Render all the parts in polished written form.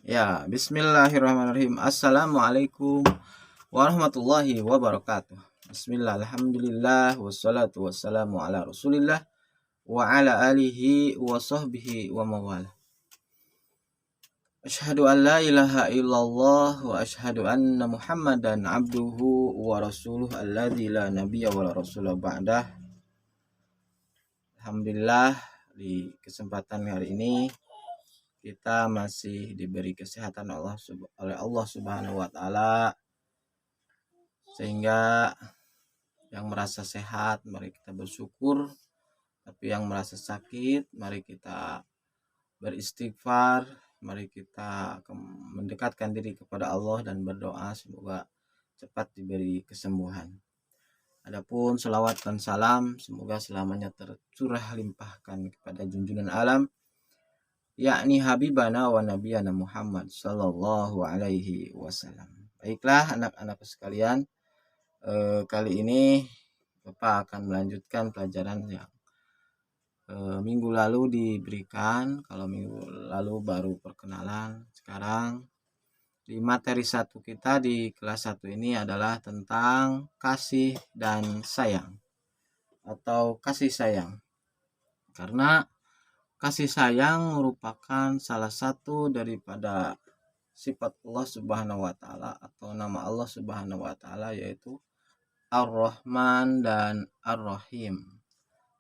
Ya, bismillahirrahmanirrahim. Assalamualaikum warahmatullahi wabarakatuh. Bismillah, alhamdulillah, wassalatu wassalamu ala rasulillah wa ala alihi wa sahbihi wa mawala. Asyhadu an la ilaha illallah wa asyhadu anna muhammadan abduhu wa rasuluh alladzi la nabiyya wa la rasula ba'dah. Alhamdulillah, di kesempatan hari ini kita masih diberi kesehatan oleh Allah Subhanahu wa taala, sehingga yang merasa sehat mari kita bersyukur, tapi yang merasa sakit mari kita beristighfar, mari kita mendekatkan diri kepada Allah dan berdoa semoga cepat diberi kesembuhan. Adapun selawat dan salam semoga selamanya tercurah limpahkan kepada junjungan alam, yakni Habibana wa Nabiyana Muhammad sallallahu alaihi wasallam. Baiklah anak-anak sekalian, kali ini Bapak akan melanjutkan pelajaran yang minggu lalu diberikan. Kalau minggu lalu baru perkenalan, sekarang di materi 1 kita di kelas 1 ini adalah tentang kasih dan sayang atau kasih sayang. Karena kasih sayang merupakan salah satu daripada sifat Allah Subhanahu wa taala atau nama Allah Subhanahu wa taala, yaitu Ar-Rahman dan Ar-Rahim.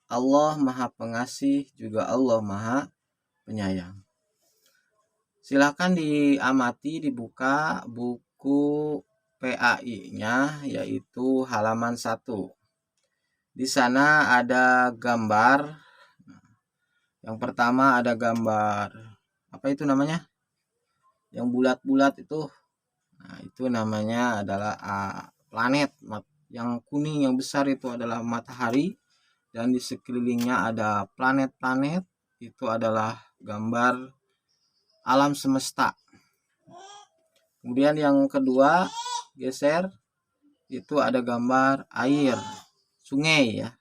Allah Maha Pengasih, juga Allah Maha Penyayang. Silakan diamati, dibuka buku PAI-nya, yaitu halaman 1. Di sana ada gambar. Yang pertama ada gambar, apa itu namanya? Yang bulat-bulat itu. Nah, itu namanya adalah planet. Yang kuning yang besar itu adalah matahari, dan di sekelilingnya ada planet-planet. Itu adalah gambar alam semesta. Kemudian yang kedua, geser, itu ada gambar air, sungai ya.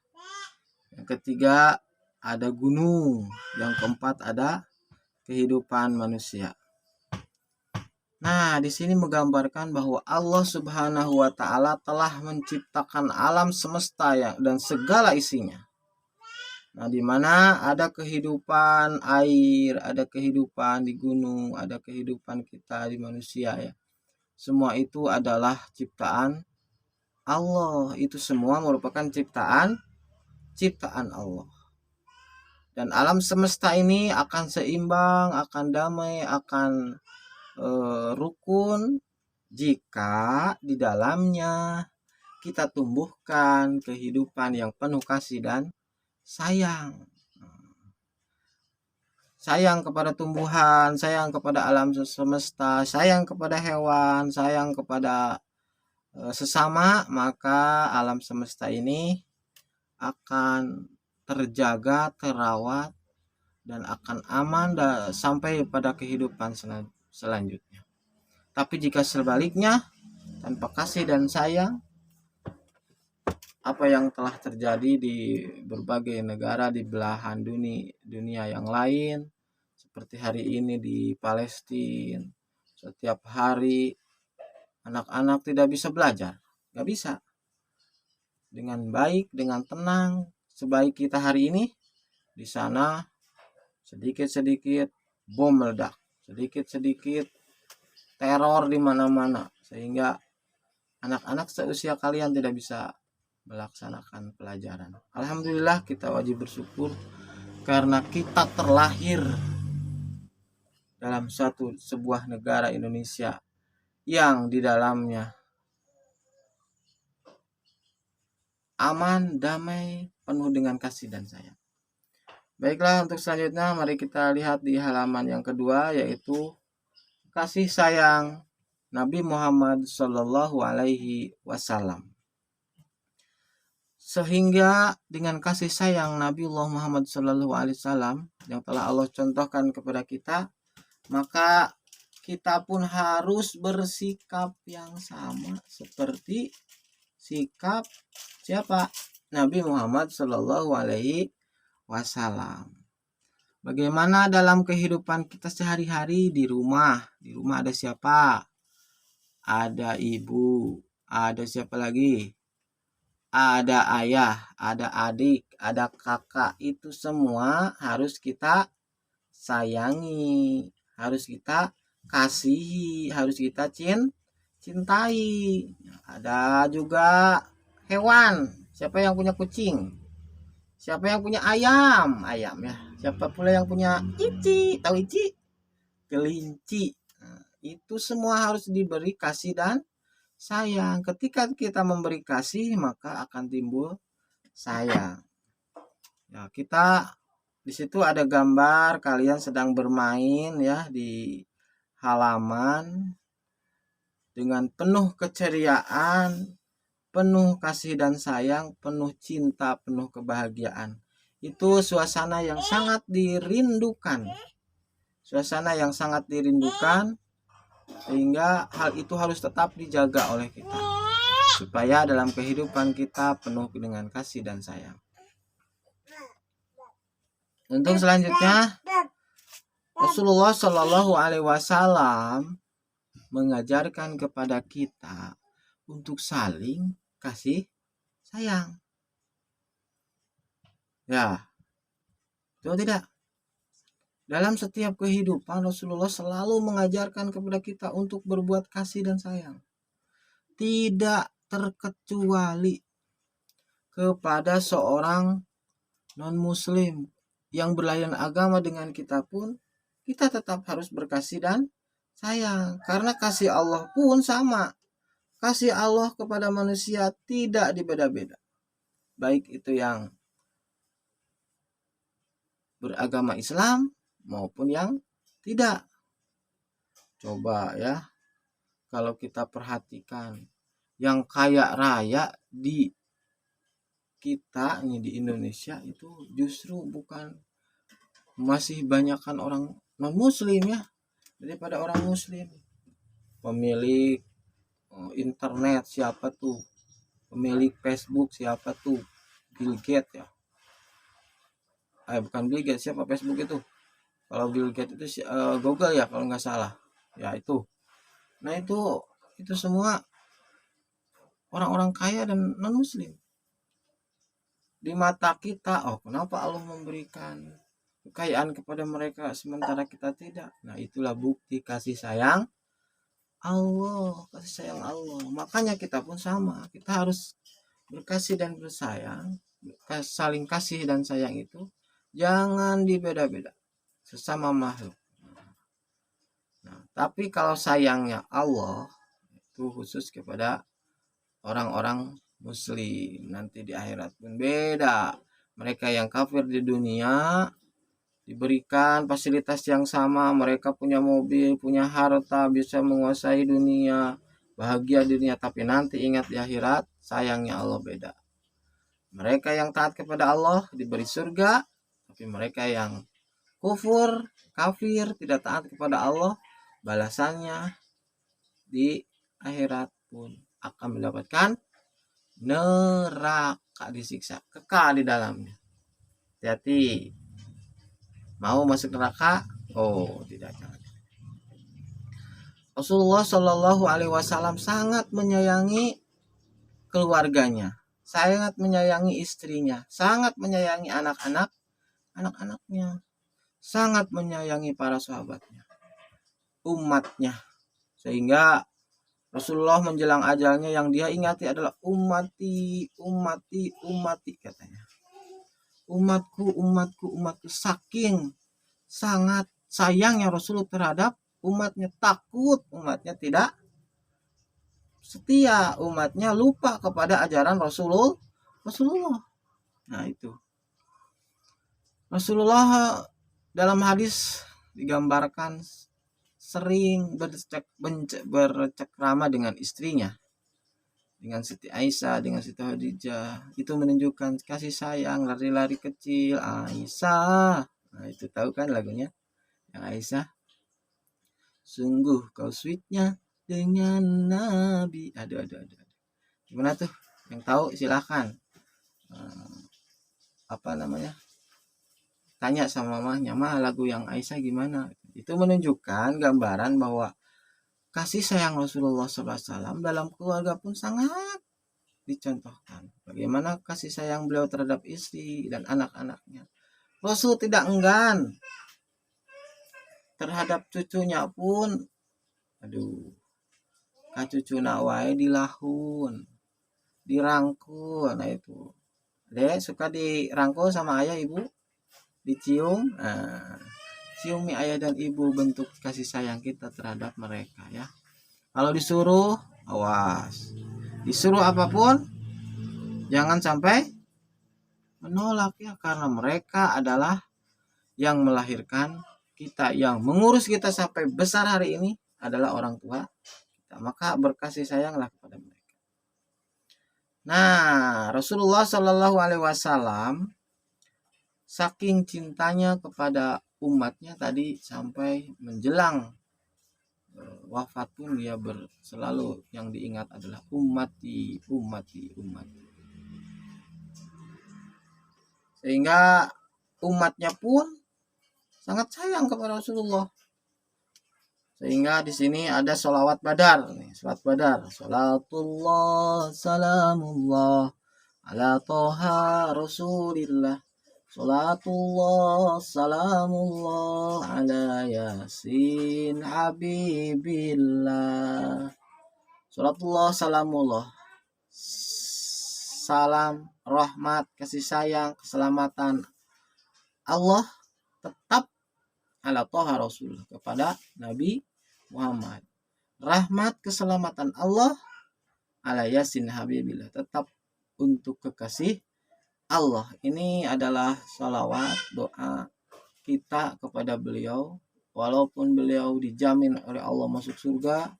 Yang ketiga ada gunung. Yang keempat ada kehidupan manusia. Nah, di sini menggambarkan bahwa Allah Subhanahu wa taala telah menciptakan alam semesta dan segala isinya. Nah, di mana ada kehidupan air, ada kehidupan di gunung, ada kehidupan kita di manusia ya. Semua itu adalah ciptaan Allah. Itu semua merupakan ciptaan Allah. Dan alam semesta ini akan seimbang, akan damai, akan rukun jika di dalamnya kita tumbuhkan kehidupan yang penuh kasih dan sayang. Sayang kepada tumbuhan, sayang kepada alam semesta, sayang kepada hewan, sayang kepada sesama, maka alam semesta ini akan terjaga, terawat, dan akan aman sampai pada kehidupan selanjutnya. Tapi jika sebaliknya, tanpa kasih dan sayang, apa yang telah terjadi di berbagai negara di belahan dunia yang lain, seperti hari ini di Palestina, setiap hari anak-anak tidak bisa belajar, nggak bisa dengan baik, dengan tenang. Sebaik kita hari ini, di sana sedikit-sedikit bom meledak, sedikit-sedikit teror di mana-mana, sehingga anak-anak seusia kalian tidak bisa melaksanakan pelajaran. Alhamdulillah, kita wajib bersyukur karena kita terlahir dalam sebuah negara Indonesia yang di dalamnya aman, damai, penuh dengan kasih dan sayang. Baiklah, untuk selanjutnya mari kita lihat di halaman yang kedua, yaitu kasih sayang Nabi Muhammad Shallallahu Alaihi Wasallam. Sehingga dengan kasih sayang Nabi Muhammad Shallallahu Alaihi Wasallam yang telah Allah contohkan kepada kita, maka kita pun harus bersikap yang sama seperti sikap siapa? Nabi Muhammad Shallallahu Alaihi Wasallam. Bagaimana dalam kehidupan kita sehari-hari di rumah? Di rumah ada siapa? Ada ibu, ada siapa lagi? Ada ayah, ada adik, ada kakak. Itu semua harus kita sayangi, harus kita kasihi, harus kita cintai. Ada juga hewan. Siapa yang punya kucing? Siapa yang punya ayam? Ayam ya. Siapa pula yang punya ici? Tahu ici? Kelinci. Nah, itu semua harus diberi kasih dan sayang. Ketika kita memberi kasih, maka akan timbul sayang. Ya, kita di situ ada gambar kalian sedang bermain ya di halaman dengan penuh keceriaan, penuh kasih dan sayang, penuh cinta, penuh kebahagiaan. Itu suasana yang sangat dirindukan. Suasana yang sangat dirindukan, sehingga hal itu harus tetap dijaga oleh kita supaya dalam kehidupan kita penuh dengan kasih dan sayang. Untuk selanjutnya, Rasulullah Shallallahu Alaihi Wasallam mengajarkan kepada kita untuk saling kasih sayang. Ya, betul tidak? Dalam setiap kehidupan Rasulullah selalu mengajarkan kepada kita untuk berbuat kasih dan sayang. Tidak terkecuali kepada seorang non-muslim yang berlain agama dengan kita pun, kita tetap harus berkasih dan sayang. Karena kasih Allah pun sama. Kasih Allah kepada manusia tidak dibeda-beda. Baik itu yang beragama Islam maupun yang tidak. Coba ya, kalau kita perhatikan yang kaya raya di kita ini di Indonesia itu justru bukan, masih banyakkan orang non muslim ya daripada orang muslim. Pemilik internet siapa tuh? Pemilik Facebook siapa tuh? Bill Gates ya. Bukan Bill Gates, siapa Facebook itu? Kalau Bill Gates itu Google ya kalau nggak salah. Ya itu. Nah itu semua orang-orang kaya dan non muslim. Di mata kita, oh kenapa Allah memberikan kekayaan kepada mereka sementara kita tidak? Nah itulah bukti kasih sayang Allah, kasih sayang Allah. Makanya kita pun sama, kita harus berkasih dan bersayang, saling kasih dan sayang itu jangan dibeda-beda sesama makhluk. Nah, tapi kalau sayangnya Allah itu khusus kepada orang-orang muslim, nanti di akhirat pun beda. Mereka yang kafir di dunia diberikan fasilitas yang sama, mereka punya mobil, punya harta, bisa menguasai dunia, bahagia di dunia, tapi nanti ingat di akhirat sayangnya Allah beda. Mereka yang taat kepada Allah diberi surga, tapi mereka yang kufur, kafir, tidak taat kepada Allah, balasannya di akhirat pun akan mendapatkan neraka, disiksa kekal di dalamnya. Hati-hati, mau masuk neraka? Oh tidak, jangan. Rasulullah Shallallahu Alaihi Wasallam sangat menyayangi keluarganya, sangat menyayangi istrinya, sangat menyayangi anak-anaknya, sangat menyayangi para sahabatnya, umatnya, sehingga Rasulullah menjelang ajalnya yang dia ingati adalah ummati katanya. Umatku, saking sangat sayangnya Rasulullah terhadap umatnya, takut umatnya tidak setia, umatnya lupa kepada ajaran Rasulullah. Nah itu Rasulullah dalam hadis digambarkan sering bercengkrama dengan istrinya, dengan Siti Aisyah, dengan Siti Khadijah. Itu menunjukkan kasih sayang, lari-lari kecil Aisyah. Nah itu tahu kan lagunya yang Aisyah, sungguh kau sweetnya dengan Nabi. Aduh. Gimana tuh? Yang tahu silahkan. Apa namanya? tanya sama mamanya, "Ma, lagu yang Aisyah gimana?" Itu menunjukkan gambaran bahwa kasih sayang Rasulullah SAW dalam keluarga pun sangat dicontohkan. Bagaimana kasih sayang beliau terhadap istri dan anak-anaknya. Rasul tidak enggan terhadap cucunya pun. Aduh, ka cucuna wae dilahun, dirangkul. Nah itu. Dek suka dirangkul sama ayah ibu, dicium. Nah, ciumi ayah dan ibu, bentuk kasih sayang kita terhadap mereka ya. Kalau disuruh, awas. Disuruh apapun, jangan sampai menolak ya, karena mereka adalah yang melahirkan kita, yang mengurus kita sampai besar hari ini adalah orang tua kita. Maka berkasih sayanglah kepada mereka. Nah, Rasulullah Shallallahu Alaihi Wasallam saking cintanya kepada umatnya tadi sampai menjelang wafat pun dia selalu yang diingat adalah ummati, ummati, ummati. Sehingga umatnya pun sangat sayang kepada Rasulullah. Sehingga di sini ada sholawat badar, nih, sholawat badar. Sholatullah, salamullah, ala toha rasulillah. Sholatullah, salamullah, ala yasin habibillah. Sholatullah, salamullah. Salam, rahmat, kasih sayang, keselamatan Allah tetap ala toha rasul kepada Nabi Muhammad. Rahmat keselamatan Allah ala yasin habibillah, tetap untuk kekasih Allah. Ini adalah salawat doa kita kepada beliau. Walaupun beliau dijamin oleh Allah masuk surga,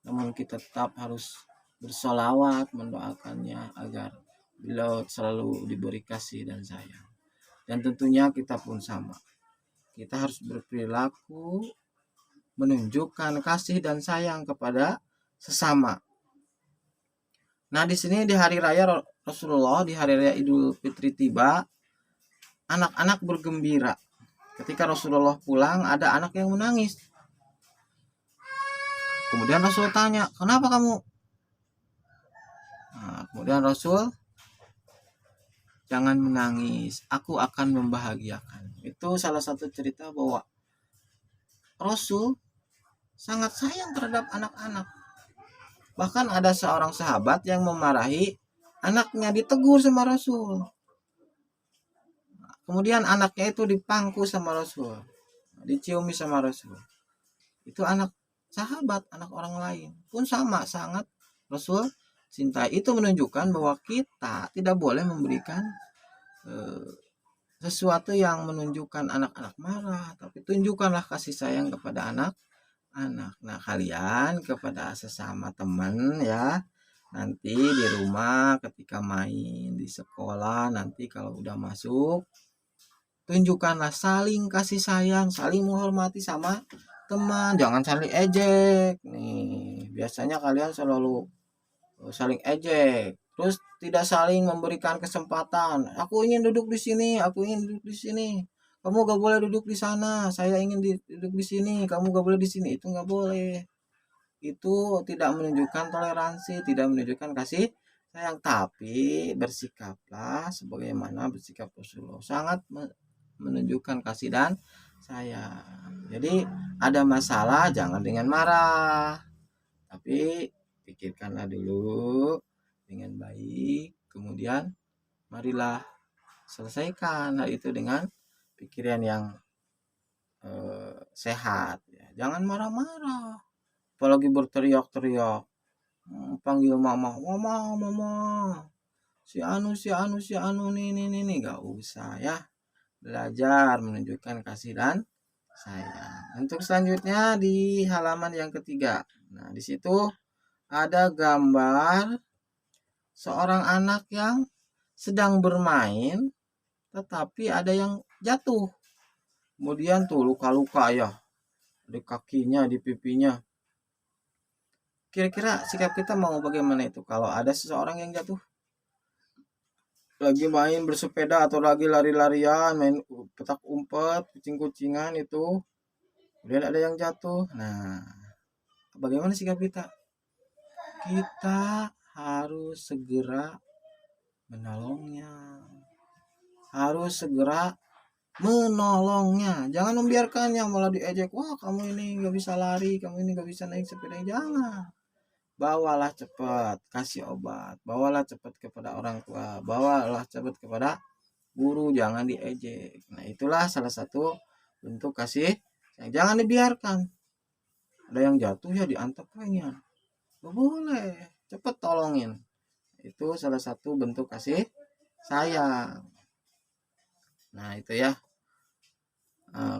namun kita tetap harus bersolawat mendoakannya agar beliau selalu diberi kasih dan sayang. Dan tentunya kita pun sama. Kita harus berperilaku menunjukkan kasih dan sayang kepada sesama. Nah, di sini di hari raya Rasulullah, di hari raya Idul Fitri tiba, anak-anak bergembira. Ketika Rasulullah pulang, ada anak yang menangis. Kemudian Rasul tanya, "Kenapa kamu?" Nah, kemudian Rasul, "Jangan menangis, aku akan membahagiakan." Itu salah satu cerita bahwa Rasul sangat sayang terhadap anak-anak. Bahkan ada seorang sahabat yang memarahi anaknya, ditegur sama Rasul. Kemudian anaknya itu dipangku sama Rasul, diciumi sama Rasul. Itu anak sahabat, anak orang lain pun sama sangat Rasul cintai. Itu menunjukkan bahwa kita tidak boleh memberikan sesuatu yang menunjukkan anak-anak marah, tapi tunjukkanlah kasih sayang kepada anak. Nah, kalian kepada sesama teman ya, nanti di rumah ketika main, di sekolah nanti kalau udah masuk, tunjukkanlah saling kasih sayang, saling menghormati sama teman, jangan saling ejek. Nih, biasanya kalian selalu saling ejek, terus tidak saling memberikan kesempatan. Aku ingin duduk di sini, aku ingin duduk di sini. Kamu gak boleh duduk di sana, saya ingin duduk di sini, kamu gak boleh di sini. Itu gak boleh. Itu tidak menunjukkan toleransi, tidak menunjukkan kasih sayang. Tapi bersikaplah sebagaimana bersikap Rasulullah, sangat menunjukkan kasih dan sayang. Jadi ada masalah jangan dengan marah, tapi pikirkanlah dulu dengan baik, kemudian marilah selesaikan hal itu dengan pikiran yang sehat ya. Jangan marah-marah, apalagi berteriak-teriak, panggil mama, si anu nih, gak usah ya. Belajar menunjukkan kasih dan sayang. Untuk selanjutnya di halaman yang ketiga, nah di situ ada gambar seorang anak yang sedang bermain, tetapi ada yang jatuh. Kemudian tuh luka-luka ya, di kakinya, di pipinya. Kira-kira sikap kita mau bagaimana itu kalau ada seseorang yang jatuh? lagi main bersepeda atau lagi lari-larian, main petak umpet, kucing-kucingan itu, kemudian ada yang jatuh. Nah, bagaimana sikap kita? Kita harus segera menolongnya. Harus segera menolongnya. Jangan membiarkannya malah diejek. Wah, kamu ini gak bisa lari, kamu ini gak bisa naik sepeda. Jangan. Bawalah cepat, kasih obat. Bawalah cepat kepada orang tua. Bawalah cepat kepada guru, jangan diejek. Nah, itulah salah satu bentuk kasih. Jangan dibiarkan. Ada yang jatuh ya diantep pengen. Gak boleh. Cepat tolongin. Itu salah satu bentuk kasih sayang. Nah, itu ya.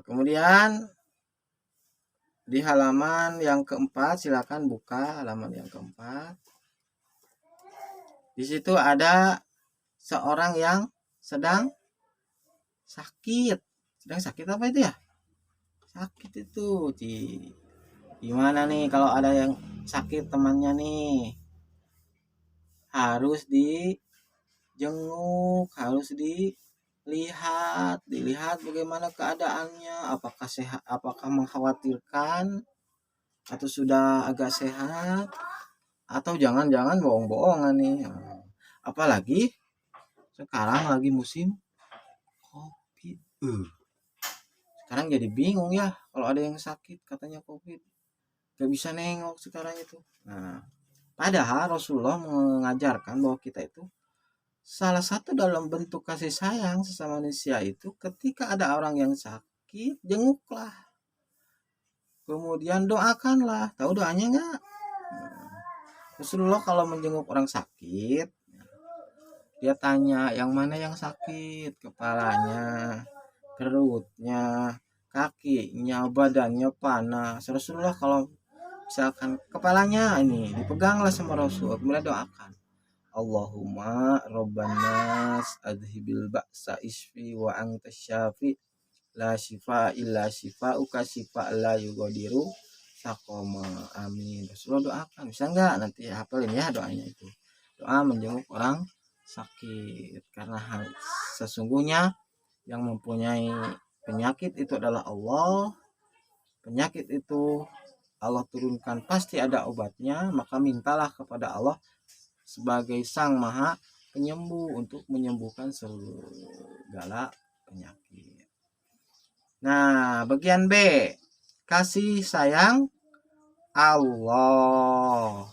Kemudian di halaman yang keempat, silakan buka halaman yang keempat. Di situ ada seorang yang sedang sakit. Sedang sakit apa itu ya? Sakit itu gimana nih kalau ada yang sakit temannya nih? Harus dijenguk, harus dilihat bagaimana keadaannya, apakah sehat, apakah mengkhawatirkan atau sudah agak sehat, atau jangan-jangan bohong-bohongan nih. Apalagi sekarang lagi musim COVID. Sekarang jadi bingung ya kalau ada yang sakit katanya COVID, gak bisa nengok sekarang itu. Nah, padahal Rasulullah mengajarkan bahwa kita itu salah satu dalam bentuk kasih sayang sesama manusia itu ketika ada orang yang sakit, jenguklah. Kemudian doakanlah. Tahu doanya enggak? Rasulullah kalau menjenguk orang sakit, dia tanya yang mana yang sakit, kepalanya, perutnya, kakinya, badannya panas. Rasulullah kalau misalkan kepalanya ini dipeganglah sama Rasul, kemudian doakan. Allahumma robbanas adhibil ba'sa isfi wa anta syafi la syifa illa syifauka syifa la yugadiru sakoma. Amin. Rasulullah doakan. Bisa enggak nanti hafalin ya doanya itu. Doa menjenguk orang sakit, karena sesungguhnya yang mempunyai penyakit itu adalah Allah. Penyakit itu Allah turunkan pasti ada obatnya, maka mintalah kepada Allah sebagai sang maha penyembuh untuk menyembuhkan segala penyakit. Nah, bagian B, kasih sayang Allah.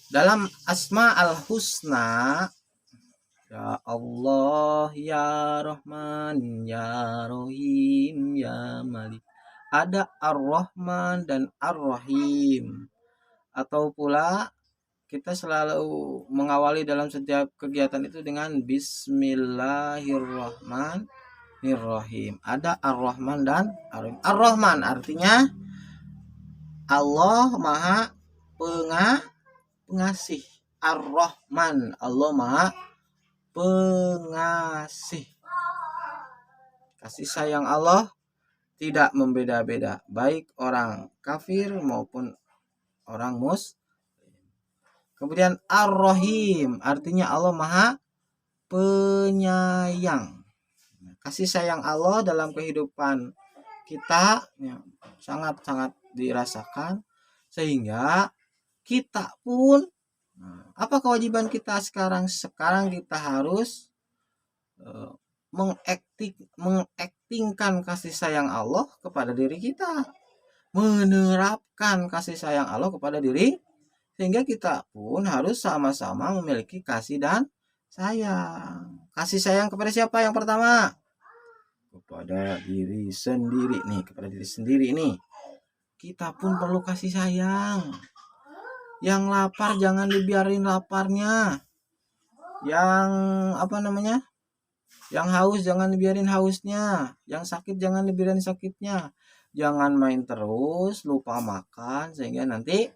Dalam Asma al-Husna, ya Allah, ya Rahman, ya Rahim, ya Malik, ada Ar-Rahman dan Ar-Rahim. Atau pula kita selalu mengawali dalam setiap kegiatan itu dengan Bismillahirrahmanirrahim. Ada Ar-Rahman dan Ar-Rahim. Ar-Rahman artinya Allah Maha Pengasih. Ar-Rahman, Allah Maha Pengasih. Kasih sayang Allah tidak membeda-beda, baik orang kafir maupun orang muslim. Kemudian Ar-Rahim artinya Allah Maha Penyayang. Kasih sayang Allah dalam kehidupan kita ya, sangat-sangat dirasakan, sehingga kita pun apa kewajiban kita sekarang? Sekarang kita harus mengaktingkan kasih sayang Allah kepada diri kita, menerapkan kasih sayang Allah kepada diri, sehingga kita pun harus sama-sama memiliki kasih dan sayang. Kasih sayang kepada siapa yang pertama? Kepada diri sendiri nih, kepada diri sendiri nih. Kita pun perlu kasih sayang. Yang lapar jangan dibiarin laparnya. Yang Yang haus jangan dibiarin hausnya. Yang sakit jangan dibiarin sakitnya. Jangan main terus, lupa makan sehingga nanti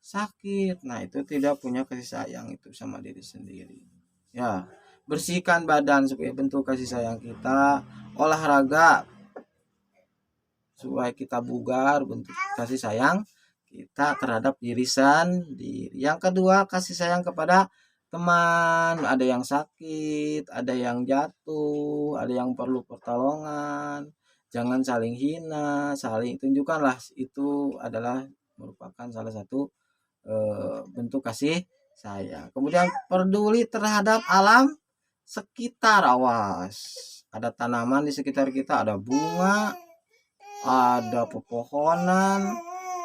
sakit. Nah, itu tidak punya kasih sayang itu sama diri sendiri. Ya, bersihkan badan supaya bentuk kasih sayang kita. Olahraga supaya kita bugar, bentuk kasih sayang kita terhadap diri sendiri. Yang kedua, kasih sayang kepada teman, ada yang sakit, ada yang jatuh, ada yang perlu pertolongan. Jangan saling hina, saling tunjukkanlah, itu adalah merupakan salah satu bentuk kasih sayang. Kemudian peduli terhadap alam sekitar, awas. Ada tanaman di sekitar kita, ada bunga, ada pepohonan,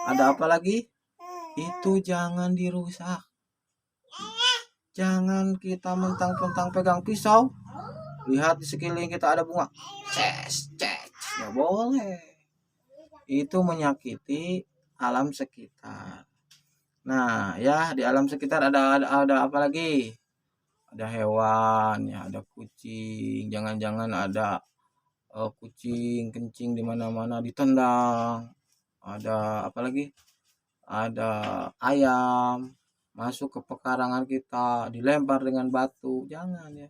ada apa lagi? Itu jangan dirusak. Jangan kita mentang-mentang pegang pisau, lihat di sekeliling kita ada bunga, ces, nggak boleh. Itu menyakiti alam sekitar. Nah, ya, di alam sekitar ada apa lagi? Ada hewan, ya, ada kucing. Jangan-jangan ada kucing kencing di mana-mana ditendang. Ada apa lagi? Ada ayam masuk ke pekarangan kita, dilempar dengan batu. Jangan, ya.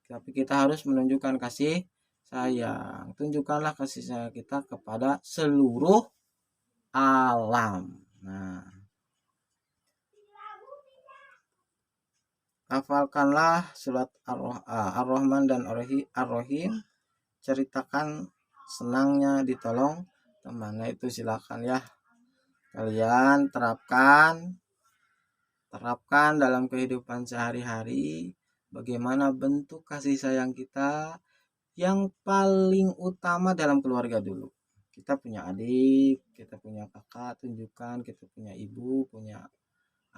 Tapi kita harus menunjukkan kasih sayang. Tunjukkanlah kasih sayang kita kepada seluruh alam. Nah, hafalkanlah surat Ar-Rahman dan Ar-Rahim. Ceritakan senangnya ditolong teman. Nah, itu silakan ya. Kalian terapkan dalam kehidupan sehari-hari. Bagaimana bentuk kasih sayang kita yang paling utama dalam keluarga dulu. Kita punya adik, kita punya kakak, tunjukkan. Kita punya ibu, punya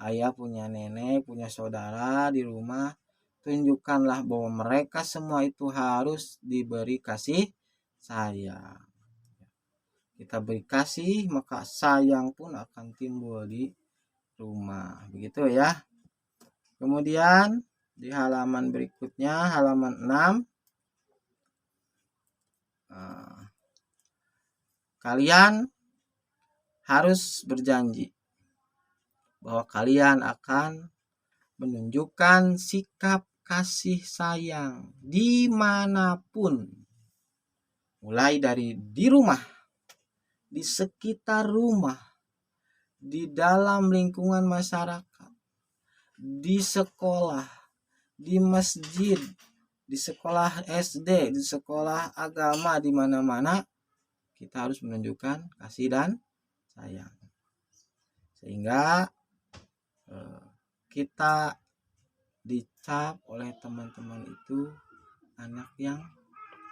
ayah, punya nenek, punya saudara di rumah. Tunjukkanlah bahwa mereka semua itu harus diberi kasih sayang. Kita beri kasih, maka sayang pun akan timbul di rumah. Begitu ya. Kemudian di halaman berikutnya, halaman 6. Kalian harus berjanji bahwa kalian akan menunjukkan sikap kasih sayang dimanapun. Mulai dari di rumah, di sekitar rumah, di dalam lingkungan masyarakat, di sekolah, di masjid, di sekolah SD, di sekolah agama, di mana-mana kita harus menunjukkan kasih dan sayang. Sehingga kita dicap oleh teman-teman itu anak yang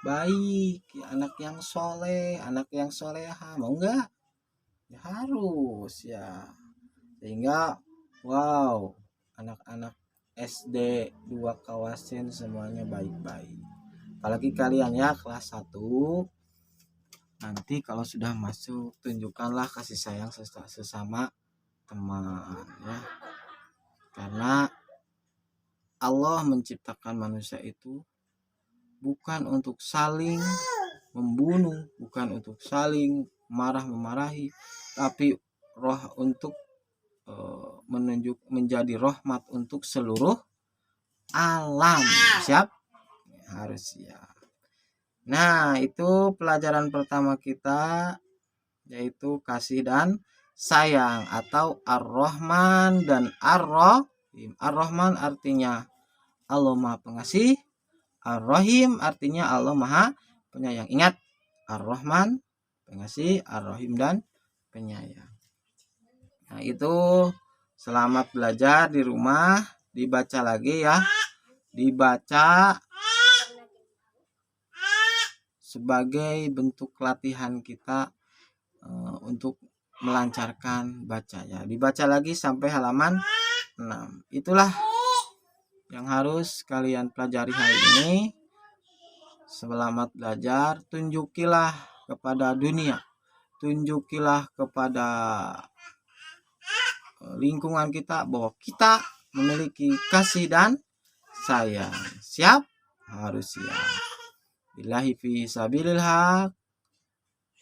baik, anak yang soleh, anak yang soleha. Mau enggak? Ya harus ya. Sehingga wow, anak-anak SD 2 Kawasen semuanya baik-baik. Apalagi kalian ya kelas 1, nanti kalau sudah masuk tunjukkanlah kasih sayang sesama teman ya. Karena Allah menciptakan manusia itu bukan untuk saling membunuh, bukan untuk saling memarahi, tapi untuk menjadi rahmat untuk seluruh alam. Siap? Harus siap. Nah, itu pelajaran pertama kita, yaitu kasih dan sayang atau Ar-Rahman dan Ar-Rahim. Ar-Rahman artinya Allah Maha Pengasih, Ar-Rahim artinya Allah Maha Penyayang. Ingat, Ar-Rahman pengasih, Ar-Rahim dan penyayang. Nah, itu selamat belajar di rumah, dibaca lagi ya. Dibaca sebagai bentuk latihan kita untuk melancarkan baca ya. Dibaca lagi sampai halaman 6. Itulah yang harus kalian pelajari hari ini. Selamat belajar. Tunjukilah kepada dunia, tunjukilah kepada lingkungan kita bahwa kita memiliki kasih dan sayang. Siap? Harus siap. Billahi fi sabilillah.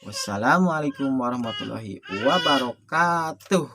Wassalamualaikum warahmatullahi wabarakatuh.